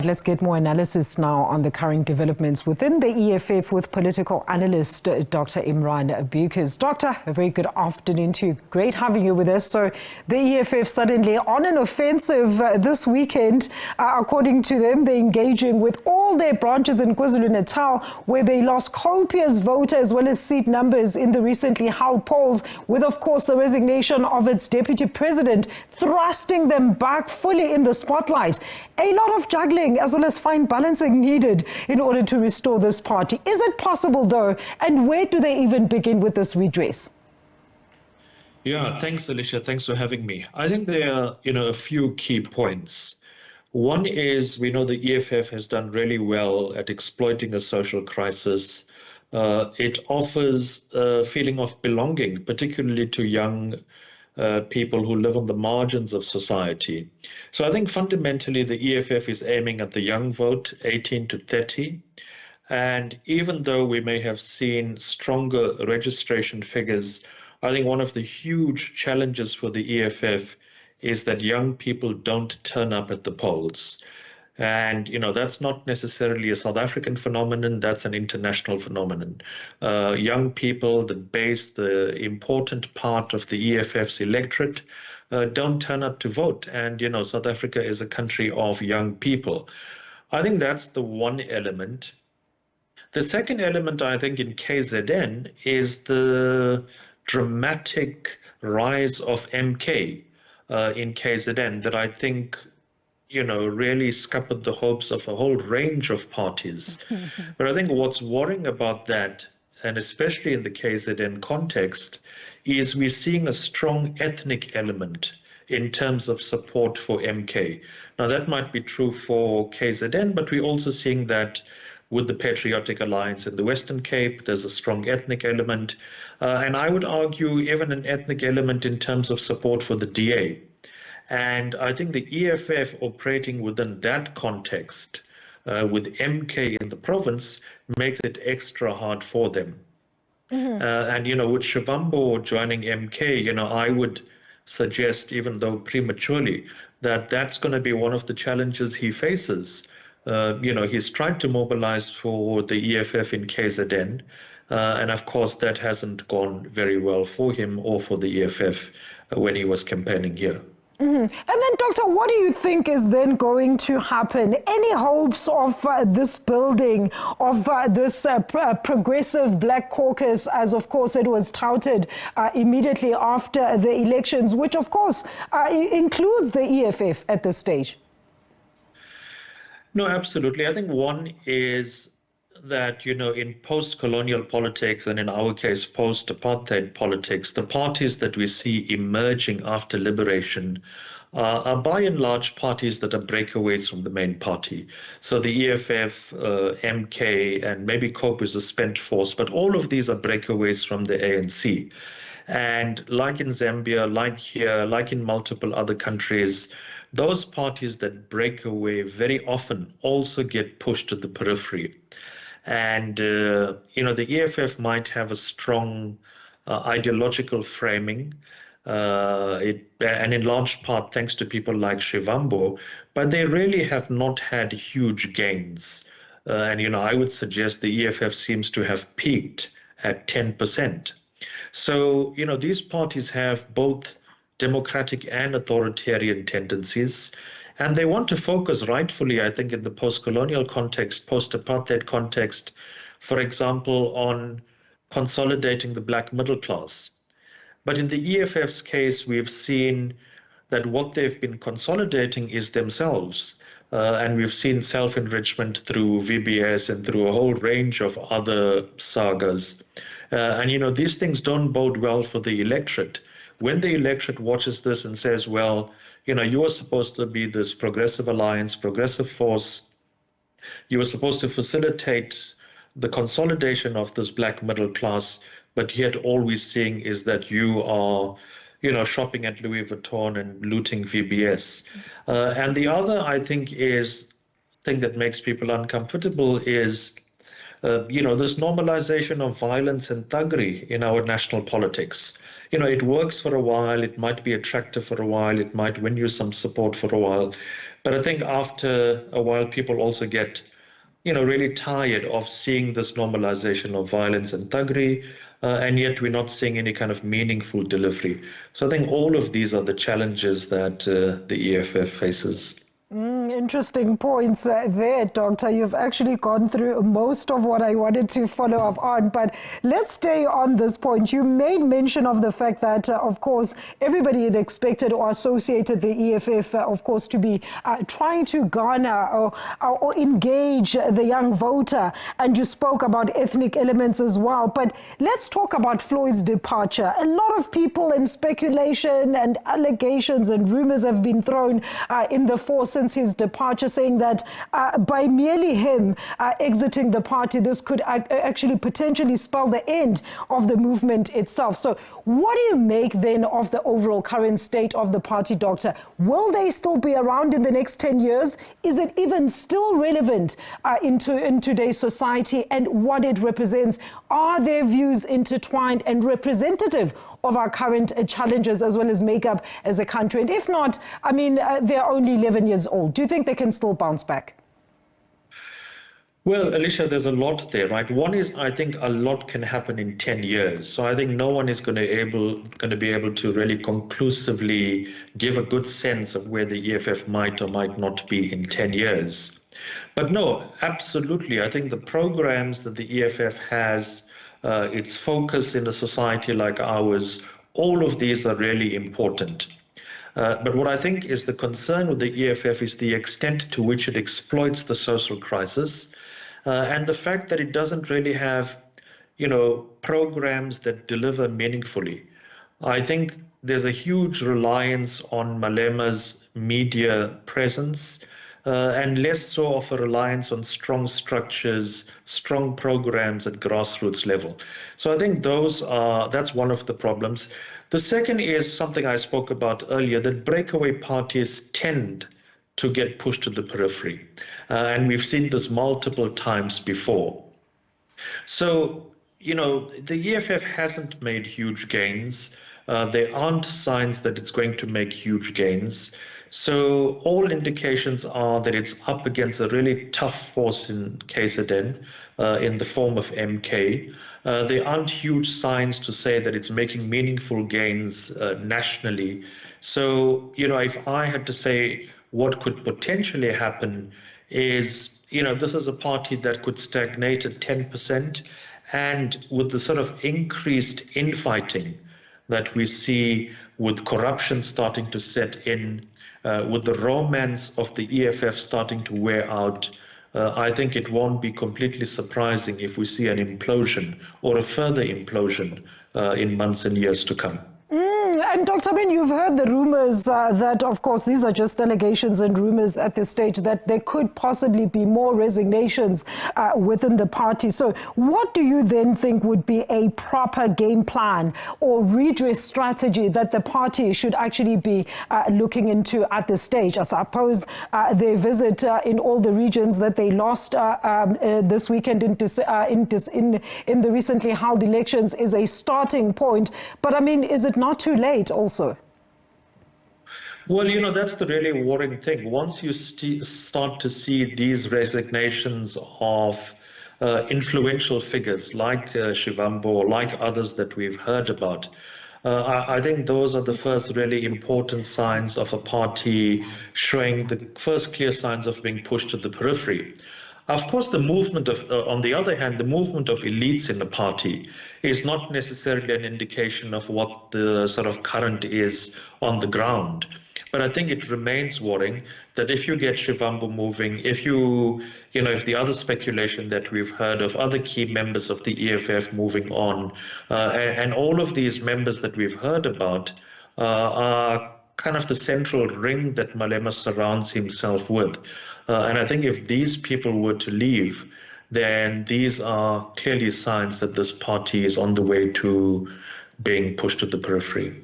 Let's get more analysis now on the current developments within the EFF with political analyst Dr. Imraan Buccus. Doctor, a very good afternoon to you. Great having you with us. So the EFF suddenly on an offensive this weekend. According to them, they're engaging with all their branches in KwaZulu-Natal, where they lost copious voter as well as seat numbers in the recently held polls, with, of course, the resignation of its deputy president, thrusting them back fully in the spotlight. A lot of juggling as well as fine balancing needed in order to restore this party. Is it possible, though? And where do they even begin with this redress? Yeah, thanks, Alicia. Thanks for having me. I think there are, a few key points. One is we know the EFF has done really well at exploiting a social crisis. It offers a feeling of belonging, particularly to young people who live on the margins of society. So I think fundamentally the EFF is aiming at the young vote, 18 to 30. And even though we may have seen stronger registration figures, I think one of the huge challenges for the EFF is that young people don't turn up at the polls. And, that's not necessarily a South African phenomenon, that's an international phenomenon. Young people, the base, the important part of the EFF's electorate, don't turn up to vote. And, South Africa is a country of young people. I think that's the one element. The second element, I think, in KZN is the dramatic rise of MK in KZN that I think really scuppered the hopes of a whole range of parties. But I think what's worrying about that, and especially in the KZN context, is we're seeing a strong ethnic element in terms of support for MK. Now, that might be true for KZN, but we're also seeing that with the Patriotic Alliance in the Western Cape, there's a strong ethnic element. And I would argue even an ethnic element in terms of support for the DA. And I think the EFF operating within that context with MK in the province makes it extra hard for them. And, with Shivambu joining MK, I would suggest, even though prematurely, that that's going to be one of the challenges he faces. He's tried to mobilize for the EFF in KZN. And of course, that hasn't gone very well for him or for the EFF when he was campaigning here. And then, Doctor, what do you think is then going to happen? Any hopes of this building, of this progressive Black caucus, as of course it was touted immediately after the elections, which of course includes the EFF at this stage? No, absolutely. I think one is that, in post-colonial politics, and in our case, post-apartheid politics, the parties that we see emerging after liberation are by and large parties that are breakaways from the main party. So the EFF, MK, and maybe COPE is a spent force, but all of these are breakaways from the ANC. And like in Zambia, like here, like in multiple other countries, those parties that break away very often also get pushed to the periphery. And, the EFF might have a strong ideological framing, and in large part thanks to people like Shivambu, but they really have not had huge gains. And, I would suggest the EFF seems to have peaked at 10%. So, these parties have both democratic and authoritarian tendencies. And they want to focus rightfully, I think, in the post-colonial context, post-apartheid context, for example, on consolidating the Black middle class. But in the EFF's case, we've seen that what they've been consolidating is themselves. And we've seen self-enrichment through VBS and through a whole range of other sagas. And, these things don't bode well for the electorate. When the electorate watches this and says, well, you are supposed to be this progressive alliance, progressive force. You are supposed to facilitate the consolidation of this Black middle class, but yet all we're seeing is that you are, shopping at Louis Vuitton and looting VBS. And the other, I think, thing that makes people uncomfortable is, this normalization of violence and thuggery in our national politics. it works for a while, it might be attractive for a while, it might win you some support for a while. But I think after a while, people also get really tired of seeing this normalization of violence and thuggery, and yet we're not seeing any kind of meaningful delivery. So I think all of these are the challenges that the EFF faces. Interesting points there, Doctor. You've actually gone through most of what I wanted to follow up on, but let's stay on this point. You made mention of the fact that, of course, everybody had expected or associated the EFF, of course, to be trying to garner or engage the young voter, and you spoke about ethnic elements as well. But let's talk about Floyd's departure. A lot of people and speculation and allegations and rumors have been thrown in the force since his departure, saying that by merely him exiting the party, this could actually potentially spell the end of the movement itself. So what do you make then of the overall current state of the party, Doctor? Will they still be around in the next 10 years? Is it even still relevant in today's society and what it represents? Are their views intertwined and representative of our current challenges as well as makeup as a country? And if not, I mean, they're only 11 years old. Do you think they can still bounce back? Well, Alicia, there's a lot there, right? One is, I think a lot can happen in 10 years. So I think no one is going to be able to really conclusively give a good sense of where the EFF might or might not be in 10 years. But no, absolutely. I think the programs that the EFF has, its focus in a society like ours, all of these are really important. But what I think is the concern with the EFF is the extent to which it exploits the social crisis, and the fact that it doesn't really have, programs that deliver meaningfully. I think there's a huge reliance on Malema's media presence, and less so of a reliance on strong structures, strong programs at grassroots level. So I think that's one of the problems. The second is something I spoke about earlier, that breakaway parties tend to get pushed to the periphery. And we've seen this multiple times before. So, the EFF hasn't made huge gains. There aren't signs that it's going to make huge gains. So all indications are that it's up against a really tough force in KZN, in the form of MK. There aren't huge signs to say that it's making meaningful gains nationally. So, if I had to say what could potentially happen is, this is a party that could stagnate at 10%, and with the sort of increased infighting that we see with corruption starting to set in, with the romance of the EFF starting to wear out, I think it won't be completely surprising if we see an implosion or a further implosion in months and years to come. And Dr. Ben, you've heard the rumors that, of course, these are just allegations and rumors at this stage, that there could possibly be more resignations within the party. So what do you then think would be a proper game plan or redress strategy that the party should actually be looking into at this stage? I suppose their visit in all the regions that they lost this weekend in the recently held elections is a starting point. But I mean, is it not too late also? Well, that's the really worrying thing. Once you start to see these resignations of influential figures like Shivambu, like others that we've heard about, I think those are the first really important signs of a party showing the first clear signs of being pushed to the periphery. Of course, the movement of, on the other hand, the movement of elites in the party is not necessarily an indication of what the sort of current is on the ground. But I think it remains worrying that if you get Shivambu moving, if the other speculation that we've heard of other key members of the EFF moving on, and all of these members that we've heard about are kind of the central ring that Malema surrounds himself with. And I think if these people were to leave, then these are clearly signs that this party is on the way to being pushed to the periphery.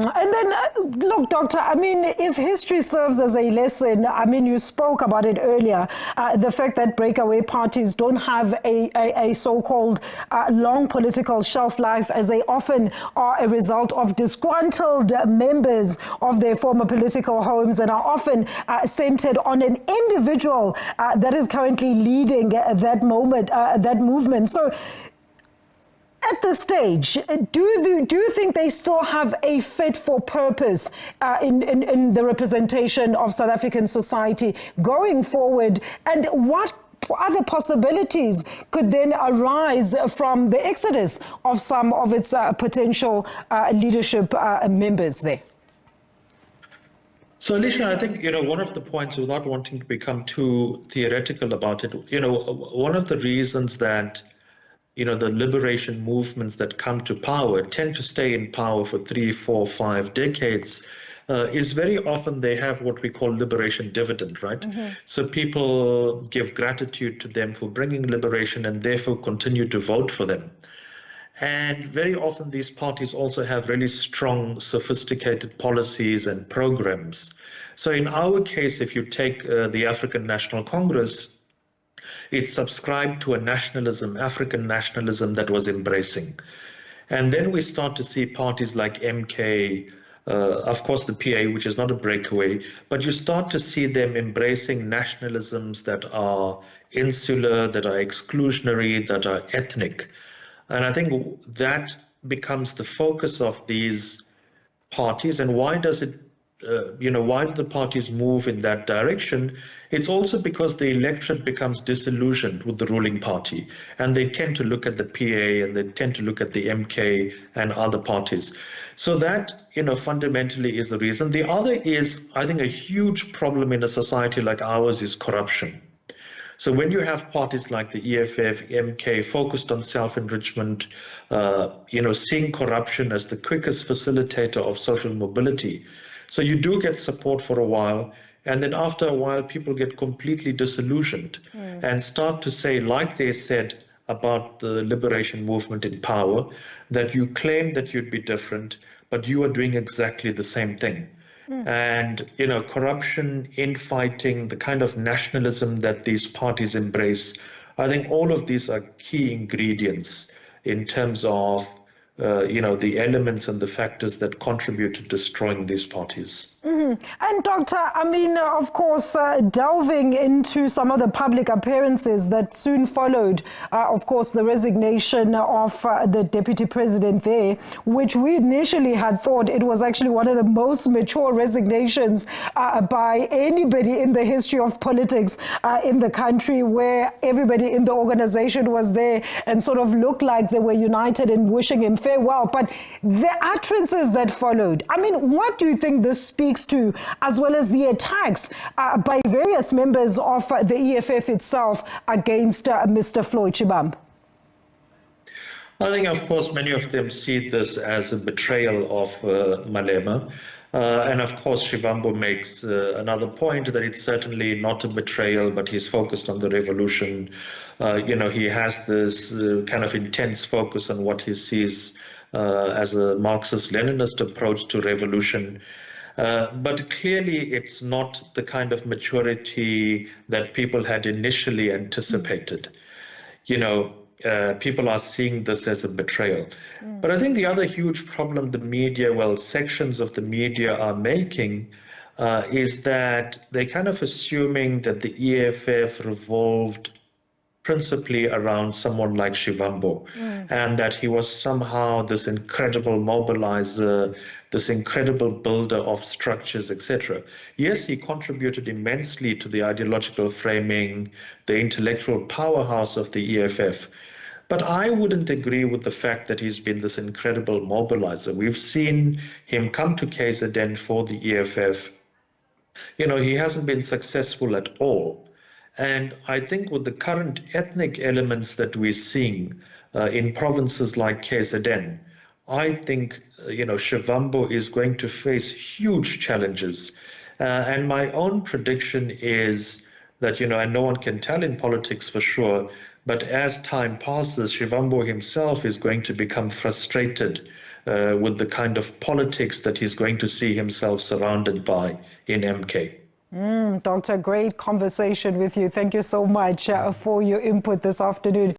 And then, look, Doctor, I mean, if history serves as a lesson, I mean, you spoke about it earlier, the fact that breakaway parties don't have a so-called long political shelf life, as they often are a result of disgruntled members of their former political homes and are often centered on an individual that is currently leading that movement. So, at this stage, do you think they still have a fit for purpose in the representation of South African society going forward? And what other possibilities could then arise from the exodus of some of its potential leadership members there? So, Alicia, I think, one of the points, without wanting to become too theoretical about it, one of the reasons that the liberation movements that come to power tend to stay in power for 3, 4, 5 decades is very often they have what we call liberation dividend, right? Mm-hmm. So people give gratitude to them for bringing liberation and therefore continue to vote for them. And very often these parties also have really strong, sophisticated policies and programs. So in our case, if you take the African National Congress, it subscribed to a nationalism, African nationalism, that was embracing. And then we start to see parties like MK, of course the PA, which is not a breakaway, but you start to see them embracing nationalisms that are insular, that are exclusionary, that are ethnic. And I think that becomes the focus of these parties. And why does it why do the parties move in that direction? It's also because the electorate becomes disillusioned with the ruling party, and they tend to look at the PA and they tend to look at the MK and other parties. So that, fundamentally is the reason. The other is, I think, a huge problem in a society like ours is corruption. So when you have parties like the EFF, MK, focused on self-enrichment, seeing corruption as the quickest facilitator of social mobility, so you do get support for a while, and then after a while, people get completely disillusioned and start to say, like they said about the liberation movement in power, that you claim that you'd be different, but you are doing exactly the same thing. And, corruption, infighting, the kind of nationalism that these parties embrace, I think all of these are key ingredients in terms of the elements and the factors that contribute to destroying these parties. Mm-hmm. And Doctor, I mean, of course, delving into some of the public appearances that soon followed, of course, the resignation of the deputy president there, which we initially had thought it was actually one of the most mature resignations by anybody in the history of politics in the country, where everybody in the organization was there and sort of looked like they were united in wishing him farewell. But the utterances that followed, I mean, what do you think this speaks to, as well as the attacks by various members of the EFF itself against Mr. Floyd Shivambu? I think, of course, many of them see this as a betrayal of Malema. And of course, Shivambu makes another point that it's certainly not a betrayal, but he's focused on the revolution. He has this kind of intense focus on what he sees as a Marxist-Leninist approach to revolution. But clearly, it's not the kind of maturity that people had initially anticipated. People are seeing this as a betrayal. But I think the other huge problem the media, sections of the media are making is that they're kind of assuming that the EFF revolved principally around someone like Shivambu, and that he was somehow this incredible mobilizer, this incredible builder of structures, etc. Yes, he contributed immensely to the ideological framing, the intellectual powerhouse of the EFF. But I wouldn't agree with the fact that he's been this incredible mobilizer. We've seen him come to KZN for the EFF. He hasn't been successful at all. And I think with the current ethnic elements that we're seeing in provinces like KZN, I think, Shivambu is going to face huge challenges. And my own prediction is that, and no one can tell in politics for sure, but as time passes, Shivambu himself is going to become frustrated with the kind of politics that he's going to see himself surrounded by in MK. Doctor, great conversation with you. Thank you so much for your input this afternoon.